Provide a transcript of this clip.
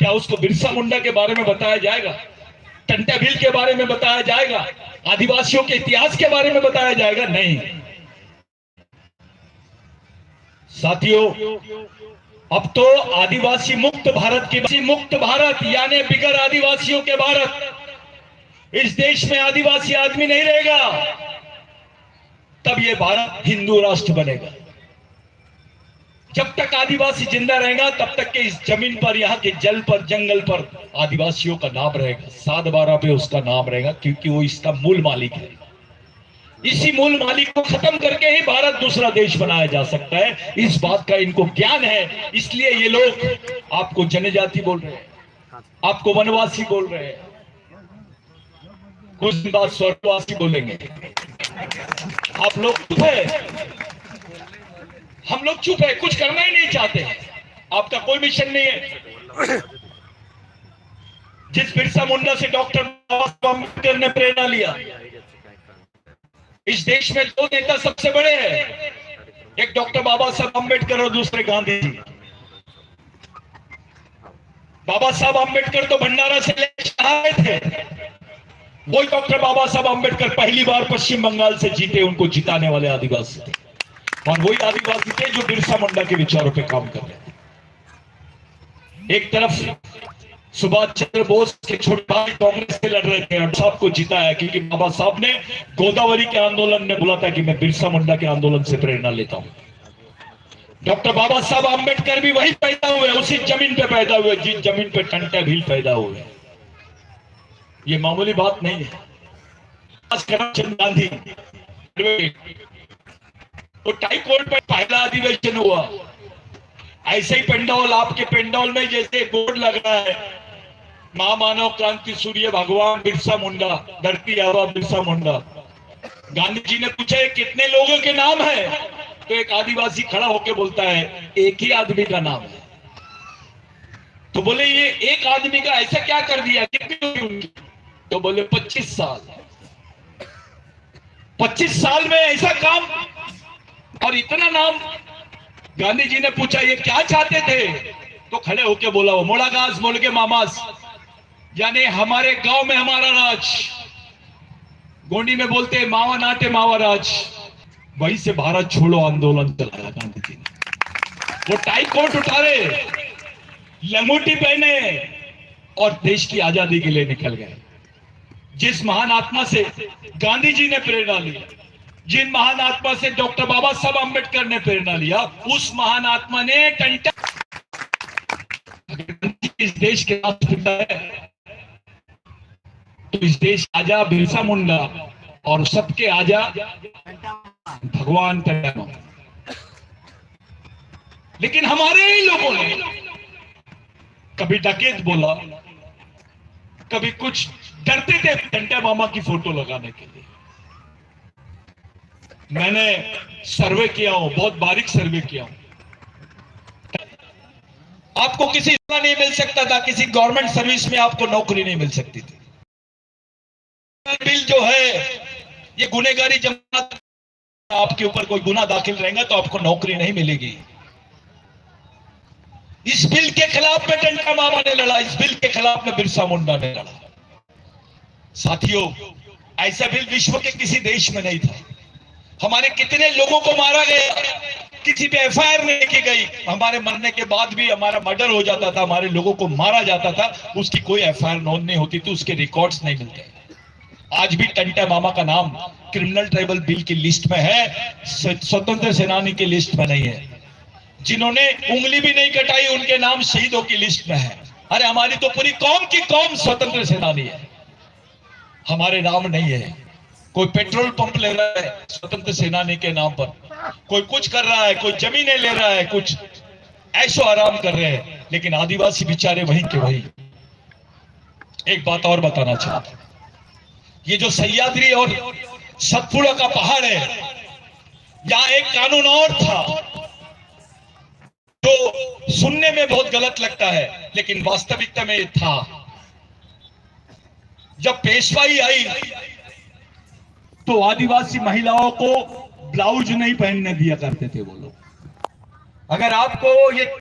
क्या उसको बिरसा मुंडा के बारे में बताया जाएगा? टंटा भील के बारे में बताया जाएगा? आदिवासियों के इतिहास के बारे में बताया जाएगा? नहीं साथियों, अब तो आदिवासी मुक्त भारत की मुक्त भारत यानी बिगर आदिवासियों के भारत, इस देश में आदिवासी आदमी नहीं रहेगा, तब यह भारत हिंदू राष्ट्र बनेगा। जब तक आदिवासी जिंदा रहेगा तब तक के इस जमीन पर, यहाँ के जल पर, जंगल पर आदिवासियों का नाम रहेगा, 7/12 पे उसका नाम रहेगा, क्योंकि वो इसका मूल मालिक है। इसी मूल मालिक को खत्म करके ही भारत दूसरा देश बनाया जा सकता है। इस बात का इनको ज्ञान है, इसलिए ये लोग आपको जनजाति बोल रहे हैं, आपको वनवासी बोल रहे हैं, कुछ दिन बाद स्वर्गवासी बोलेंगे। आप लोग चुप है, हम लोग चुप है, कुछ करना ही नहीं चाहते। आपका कोई मिशन नहीं है। जिस बिरसा मुंडा से डॉक्टर बाबा साहब अम्बेडकर ने प्रेरणा लिया, इस देश में दो नेता सबसे बड़े हैं, एक डॉक्टर बाबा साहब अम्बेडकर और दूसरे गांधी जी। बाबा साहब अम्बेडकर तो भंडारा से लेकर आए थे, वही डॉक्टर बाबा साहब अम्बेडकर पहली बार पश्चिम बंगाल से जीते, उनको जिताने वाले आदिवासी थे, और वही आदिवासी थे जो बिरसा मुंडा के विचारों पे काम कर रहे थे। एक तरफ सुभाष चंद्र बोस के छोटे भाई कांग्रेस से लड़ रहे थे और साहब को जिताया, क्योंकि बाबा साहब ने गोदावरी के आंदोलन में बोला था कि मैं बिरसा मुंडा के आंदोलन से प्रेरणा लेता हूं। डॉक्टर बाबा साहब अम्बेडकर भी वही पैदा हुए, उसी जमीन पे पैदा हुए जिस जमीन पे टंटा भील पैदा हुए। ये मामूली बात नहीं है। करमचंद गांधी तो टाई कोर्ट में पहला अधिवेशन हुआ, ऐसे ही पेंडोल, आपके पेंडोल में जैसे बोर्ड लग रहा है, महामानव क्रांति सूर्य भगवान बिरसा मुंडा, धरती आबा बिरसा मुंडा। गांधी जी ने पूछा कितने लोगों के नाम है, तो एक आदिवासी खड़ा होकर बोलता है एक ही आदमी का नाम है। तो बोले ये एक आदमी का ऐसा क्या कर दिया, कितनी उनकी? तो बोले 25 साल। 25 साल में ऐसा काम और इतना नाम। गांधी जी ने पूछा ये क्या चाहते थे, तो खड़े होके बोला वो मोड़ागास बोल के मामास, यानी हमारे गांव में हमारा राज। गोंडी में बोलते हैं मावा नाटे मावा राज। वहीं से भारत छोड़ो आंदोलन चलाया गांधी जी ने। वो टाई कोट उठाए, लंगोटी पहने और देश की आजादी के लिए निकल गए। जिस महान आत्मा से गांधी जी ने प्रेरणा ली, जिन महान आत्मा से डॉक्टर बाबा साहब अम्बेडकर ने प्रेरणा लिया, उस महान आत्मा ने टंटा, इस देश के राष्ट्रपिता है तो इस देश आजा बिरसा मुंडा और सबके आजा भगवान का। लेकिन हमारे ही लोगों ने कभी डकैत बोला, कभी कुछ, डरते थे टंटा मामा की फोटो लगाने के लिए। मैंने सर्वे किया हूं, बहुत बारीक सर्वे किया हूं। आपको किसी नहीं मिल सकता था, किसी गवर्नमेंट सर्विस में आपको नौकरी नहीं मिल सकती थी। बिल जो है ये गुनहगारी जमात, आपके ऊपर कोई गुना दाखिल रहेगा तो आपको नौकरी नहीं मिलेगी। इस बिल के खिलाफ में टंटा मामा ने लड़ा, इस बिल के खिलाफ में बिरसा मुंडा ने लड़ा। साथियों, ऐसा बिल विश्व के किसी देश में नहीं था। हमारे कितने लोगों को मारा गया, किसी पे एफआईआर नहीं की गई। हमारे मरने के बाद भी हमारा मर्डर हो जाता था, हमारे लोगों को मारा जाता था, उसकी कोई एफआईआर नोंद नहीं होती थी, उसके रिकॉर्ड्स नहीं मिलते। आज भी टंटा मामा का नाम क्रिमिनल ट्राइबल बिल की लिस्ट में है, स्वतंत्र सेनानी की लिस्ट में नहीं है। जिन्होंने उंगली भी नहीं कटाई उनके नाम शहीदों की लिस्ट में है। अरे हमारी तो पूरी कौम की कौम स्वतंत्र सेनानी है, हमारे नाम नहीं है। कोई पेट्रोल पंप ले रहा है स्वतंत्र सेनानी के नाम पर, कोई कुछ कर रहा है, कोई जमीनें ले रहा है, कुछ ऐशो आराम कर रहे हैं, लेकिन आदिवासी बेचारे वहीं के वहीं। एक बात और बताना चाहता हूं, ये जो सह्याद्री और सतपुड़ा का पहाड़ है, यहां एक कानून और था जो सुनने में बहुत गलत लगता है, लेकिन वास्तविकता में ये था। जब पेशवाई आई तो आदिवासी महिलाओं को ब्लाउज नहीं पहनने दिया करते थे वो लोग। अगर आपको ये